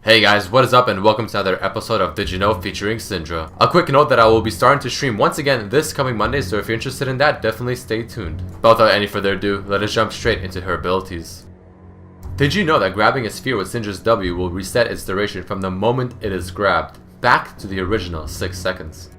Hey guys, what is up and welcome to another episode of Did You Know featuring Syndra. A quick note that I will be starting to stream once again this coming Monday, so if you're interested in that, definitely stay tuned. But without any further ado, let us jump straight into her abilities. Did you know that grabbing a sphere with Syndra's W will reset its duration from the moment it is grabbed, back to the original 6 seconds?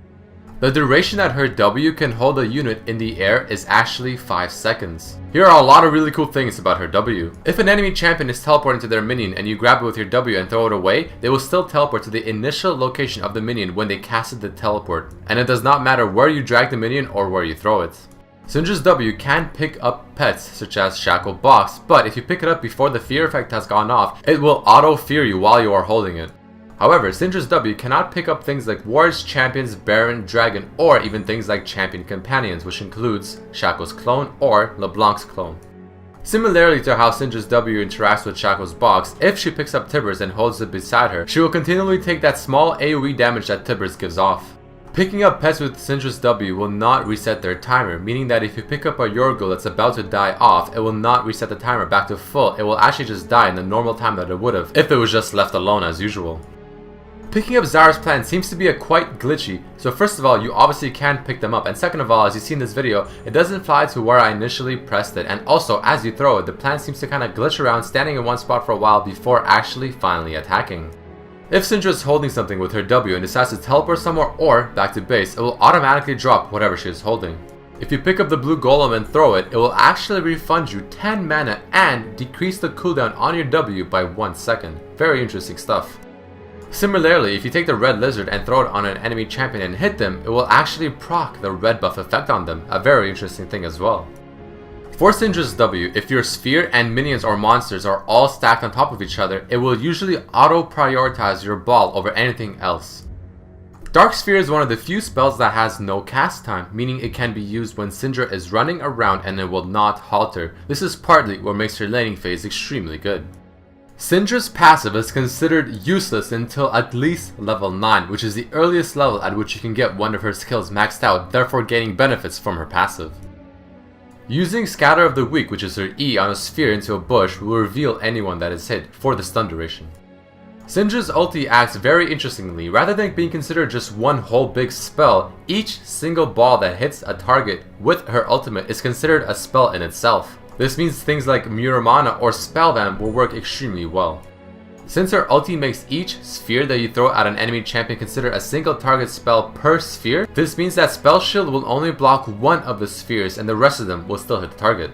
The duration that her W can hold a unit in the air is actually 5 seconds. Here are a lot of really cool things about her W. If an enemy champion is teleporting to their minion and you grab it with your W and throw it away, they will still teleport to the initial location of the minion when they casted the teleport, and it does not matter where you drag the minion or where you throw it. Syndra's W can pick up pets such as Shackle Box, but if you pick it up before the fear effect has gone off, it will auto-fear you while you are holding it. However, Syndra's W cannot pick up things like Wards, Champions, Baron, Dragon, or even things like Champion Companions, which includes Shackle's clone or LeBlanc's clone. Similarly to how Syndra's W interacts with Shackle's box, if she picks up Tibbers and holds it beside her, she will continually take that small AoE damage that Tibbers gives off. Picking up pets with Syndra's W will not reset their timer, meaning that if you pick up a Yorgul that's about to die off, it will not reset the timer back to full, it will actually just die in the normal time that it would have if it was just left alone as usual. Picking up Zara's plants seems to be quite glitchy, so first of all, you obviously can't pick them up, and second of all, as you see in this video, it doesn't fly to where I initially pressed it, and also, as you throw it, the plant seems to kind of glitch around, standing in one spot for a while before actually finally attacking. If Syndra is holding something with her W and decides to teleport somewhere or back to base, it will automatically drop whatever she is holding. If you pick up the blue golem and throw it, it will actually refund you 10 mana and decrease the cooldown on your W by 1 second. Very interesting stuff. Similarly, if you take the red lizard and throw it on an enemy champion and hit them, it will actually proc the red buff effect on them, a very interesting thing as well. For Syndra's W, if your sphere and minions or monsters are all stacked on top of each other, it will usually auto-prioritize your ball over anything else. Dark Sphere is one of the few spells that has no cast time, meaning it can be used when Syndra is running around and it will not halter. This is partly what makes her laning phase extremely good. Syndra's passive is considered useless until at least level 9, which is the earliest level at which you can get one of her skills maxed out, therefore gaining benefits from her passive. Using Scatter of the Weak, which is her E, on a sphere into a bush will reveal anyone that is hit for the stun duration. Syndra's ulti acts very interestingly. Rather than being considered just one whole big spell, each single ball that hits a target with her ultimate is considered a spell in itself. This means things like Muramana or Spellvamp will work extremely well. Since her ulti makes each sphere that you throw at an enemy champion consider a single target spell per sphere, this means that Spell Shield will only block one of the spheres and the rest of them will still hit the target.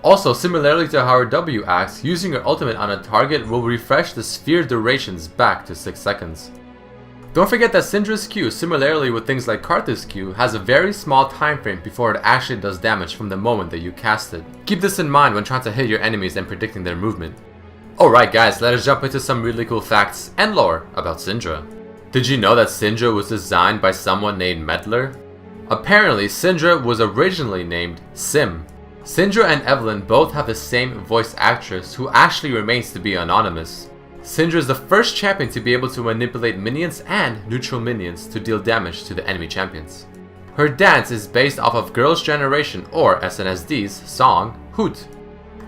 Also, similarly to how her W acts, using her ultimate on a target will refresh the sphere durations back to 6 seconds. Don't forget that Syndra's Q, similarly with things like Karthus Q, has a very small time frame before it actually does damage from the moment that you cast it. Keep this in mind when trying to hit your enemies and predicting their movement. Alright guys, let us jump into some really cool facts and lore about Syndra. Did you know that Syndra was designed by someone named Meddler? Apparently, Syndra was originally named Sim. Syndra and Evelyn both have the same voice actress who actually remains to be anonymous. Syndra is the first champion to be able to manipulate minions and neutral minions to deal damage to the enemy champions. Her dance is based off of Girls' Generation or SNSD 's song Hoot.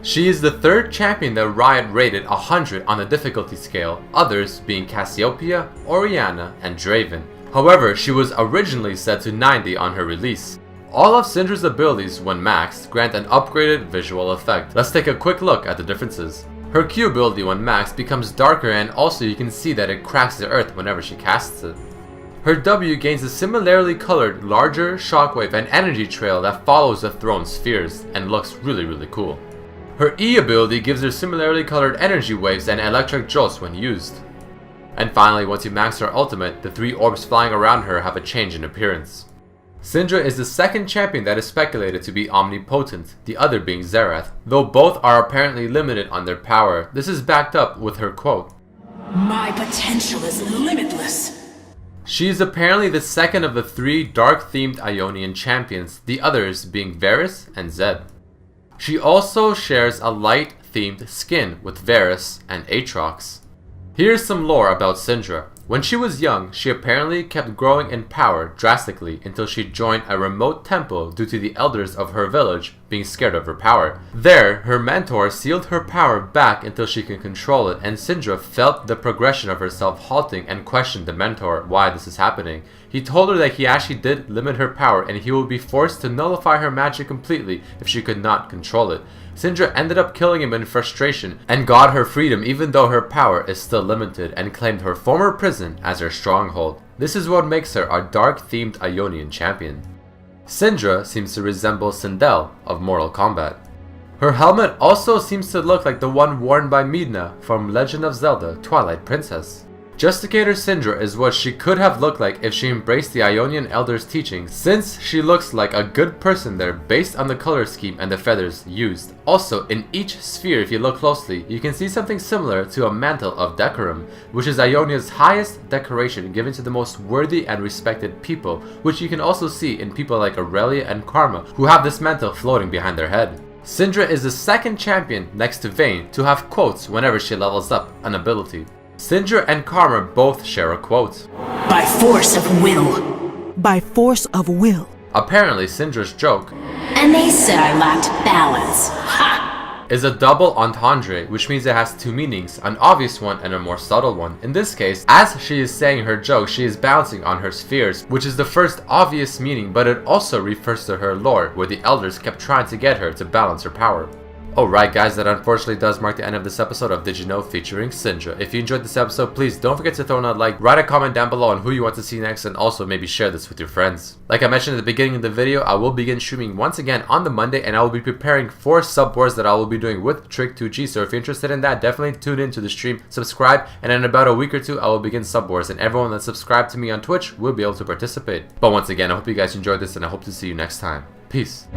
She is the third champion that Riot rated 100 on the difficulty scale, others being Cassiopeia, Orianna, and Draven. However, she was originally set to 90 on her release. All of Syndra's abilities, when maxed, grant an upgraded visual effect. Let's take a quick look at the differences. Her Q ability when maxed becomes darker, and also you can see that it cracks the earth whenever she casts it. Her W gains a similarly colored, larger shockwave and energy trail that follows the thrown spheres, and looks really cool. Her E ability gives her similarly colored energy waves and electric jolts when used. And finally, once you max her ultimate, the 3 orbs flying around her have a change in appearance. Syndra is the second champion that is speculated to be omnipotent, the other being Xerath, though both are apparently limited on their power. This is backed up with her quote, "My potential is limitless." She is apparently the second of the 3 dark-themed Ionian champions, the others being Varus and Zed. She also shares a light-themed skin with Varus and Aatrox. Here's some lore about Syndra. When she was young, she apparently kept growing in power drastically until she joined a remote temple due to the elders of her village being scared of her power. There, her mentor sealed her power back until she could control it, and Syndra felt the progression of herself halting and questioned the mentor why this is happening. He told her that he actually did limit her power and he would be forced to nullify her magic completely if she could not control it. Syndra ended up killing him in frustration and got her freedom even though her power is still limited, and claimed her former prison as her stronghold. This is what makes her a dark-themed Ionian champion. Syndra seems to resemble Sindel of Mortal Kombat. Her helmet also seems to look like the one worn by Midna from Legend of Zelda: Twilight Princess. Justicator Syndra is what she could have looked like if she embraced the Ionian Elders' teachings, since she looks like a good person there based on the color scheme and the feathers used. Also, in each sphere, if you look closely, you can see something similar to a mantle of decorum, which is Ionia's highest decoration given to the most worthy and respected people, which you can also see in people like Aurelia and Karma, who have this mantle floating behind their head. Syndra is the second champion next to Vayne to have quotes whenever she levels up an ability. Syndra and Karma both share a quote. By force of will. By force of will. Apparently, Syndra's joke, And they said I lacked balance. Ha! is a double entendre, which means it has two meanings, an obvious one and a more subtle one. In this case, as she is saying her joke, she is bouncing on her spheres, which is the first obvious meaning, but it also refers to her lore, where the elders kept trying to get her to balance her power. Alright guys, that unfortunately does mark the end of this episode of Did You Know featuring Syndra. If you enjoyed this episode, please don't forget to throw in a like, write a comment down below on who you want to see next, and also maybe share this with your friends. Like I mentioned at the beginning of the video, I will begin streaming once again on the Monday, and I will be preparing 4 sub wars that I will be doing with Trick2G, so if you're interested in that, definitely tune in to the stream, subscribe, and in about a week or two I will begin sub wars, and everyone that's subscribed to me on Twitch will be able to participate. But once again, I hope you guys enjoyed this, and I hope to see you next time. Peace.